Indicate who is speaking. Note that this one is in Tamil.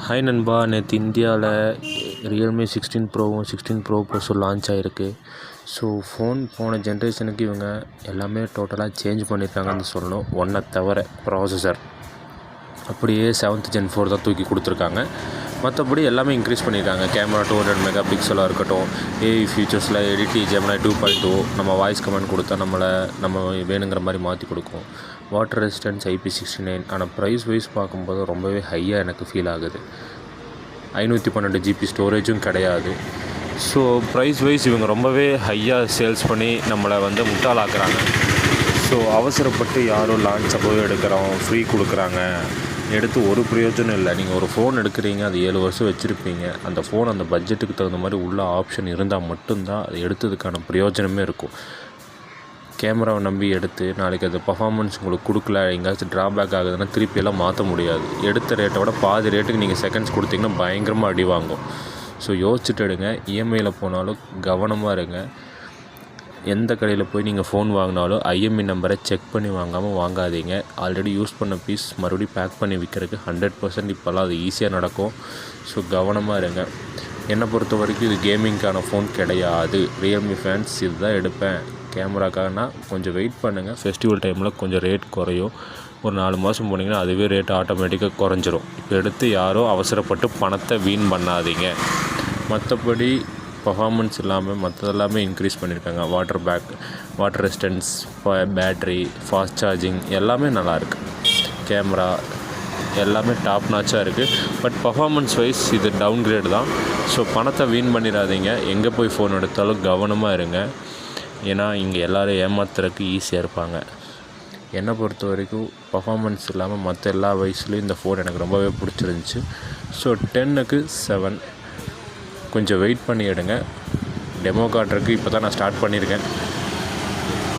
Speaker 1: ஹாய் நண்பா, நேற்று இந்தியாவில் ரியல்மி 16 ப்ரோவும் 16 ப்ரோ ப்ளஸும் லான்ச் ஆகிருக்கு. ஸோ ஃபோன் போன ஜென்ரேஷனுக்கு இவங்க எல்லாமே டோட்டலாக சேஞ்ச் பண்ணியிருக்காங்கன்னு சொல்லணும். ஒன்றை தவிர ப்ராசஸர் அப்படியே 7th Gen 4 தான் தூக்கி கொடுத்துருக்காங்க. மற்றபடி எல்லாமே இன்க்ரீஸ் பண்ணியிருக்காங்க. கேமரா 200 மெகா பிக்சலாக இருக்கட்டும், ஏஐ ஃபியூச்சர்ஸில் எடிட்டி ஜெமினி 2.2 நம்ம வாய்ஸ் கமெண்ட் கொடுத்தா நம்ம வேணுங்கிற மாதிரி மாற்றி கொடுக்கும். Water resistance IP69. ஆனால் ப்ரைஸ் வைஸ் பார்க்கும்போது ரொம்பவே ஹையாக எனக்கு ஃபீல் ஆகுது. 512 GB ஸ்டோரேஜும் கிடையாது. ஸோ ப்ரைஸ் வைஸ் இவங்க ரொம்பவே ஹையாக சேல்ஸ் பண்ணி நம்மளை முட்டாளாக்குறாங்க. ஸோ அவசரப்பட்டு யாரும் லான்ச் அப்போவே எடுக்கிறோம், ஃப்ரீ கொடுக்குறாங்க, எடுத்து ஒரு பிரயோஜனம் இல்லை. நீங்கள் ஒரு ஃபோன் எடுக்கிறீங்க, அது 7 வருஷம் வச்சுருப்பீங்க. அந்த ஃபோன் அந்த பட்ஜெட்டுக்கு தகுந்த மாதிரி உள்ள ஆப்ஷன் இருந்தால் மட்டும்தான் அது எடுத்ததுக்கான பிரயோஜனமே இருக்கும். கேமராவை நம்பி எடுத்து நாளைக்கு அது பர்ஃபார்மன்ஸ் உங்களுக்கு கொடுக்கல, எங்கேயாச்சும் ட்ராபேக் ஆகுதுன்னா திருப்பியெல்லாம் மாற்ற முடியாது. எடுத்த ரேட்டை விட பாதி ரேட்டுக்கு நீங்கள் செகண்ட்ஸ் கொடுத்தீங்கன்னா பயங்கரமாக அடி வாங்கும். ஸோ யோசிச்சுட்டு எடுங்க. இஎம்ஐயில் போனாலும் கவனமாக இருங்க. எந்த கடையில் போய் நீங்கள் ஃபோன் வாங்கினாலும் IMEI நம்பரை செக் பண்ணி வாங்காதீங்க. ஆல்ரெடி யூஸ் பண்ண பீஸ் மறுபடியும் பேக் பண்ணி விற்கிறதுக்கு 100% இப்போல்லாம் அது ஈஸியாக நடக்கும். ஸோ கவனமாக இருங்க. என்னை பொறுத்த வரைக்கும் இது கேமிங்க்கான ஃபோன் கிடையாது. ரியல்மி ஃபேன்ஸ் இதுதான் எடுப்பேன். கேமராக்காகனா கொஞ்சம் வெயிட் பண்ணுங்கள். ஃபெஸ்டிவல் டைமில் கொஞ்சம் ரேட் குறையும். ஒரு 4 மாதம் போனீங்கன்னா அதுவே ரேட் ஆட்டோமேட்டிக்காக குறைஞ்சிரும். இப்போ எடுத்து யாரும் அவசரப்பட்டு பணத்தை வீண் பண்ணாதீங்க. மற்றபடி பர்ஃபார்மன்ஸ் இல்லாமல் மற்றதெல்லாமே இன்க்ரீஸ் பண்ணியிருக்காங்க. Water resistance, battery, fast charging எல்லாமே நல்லாயிருக்கு. கேமரா எல்லாமே டாப் நாச்சாக இருக்குது. பட் பர்ஃபார்மன்ஸ் வைஸ் இது டவுன் கிரேடு தான். ஸோ பணத்தை வீண் பண்ணிடாதீங்க. எங்கே போய் ஃபோன் எடுத்தாலும் கவனமாக இருங்க. ஏன்னா இங்கே எல்லோரும் ஏமாத்துறதுக்கு ஈஸியாக இருப்பாங்க. என்னை பொறுத்த வரைக்கும் பர்ஃபார்மன்ஸ் இல்லாமல் மற்ற எல்லா வயசுலேயும் இந்த ஃபோன் எனக்கு ரொம்பவே பிடிச்சிருந்துச்சி. ஸோ 10க்கு 7 கொஞ்சம் வெயிட் பண்ணி எடுங்க. டெமோ காட்டுறதுக்கு இப்போ தான் நான் ஸ்டார்ட் பண்ணியிருக்கேன்.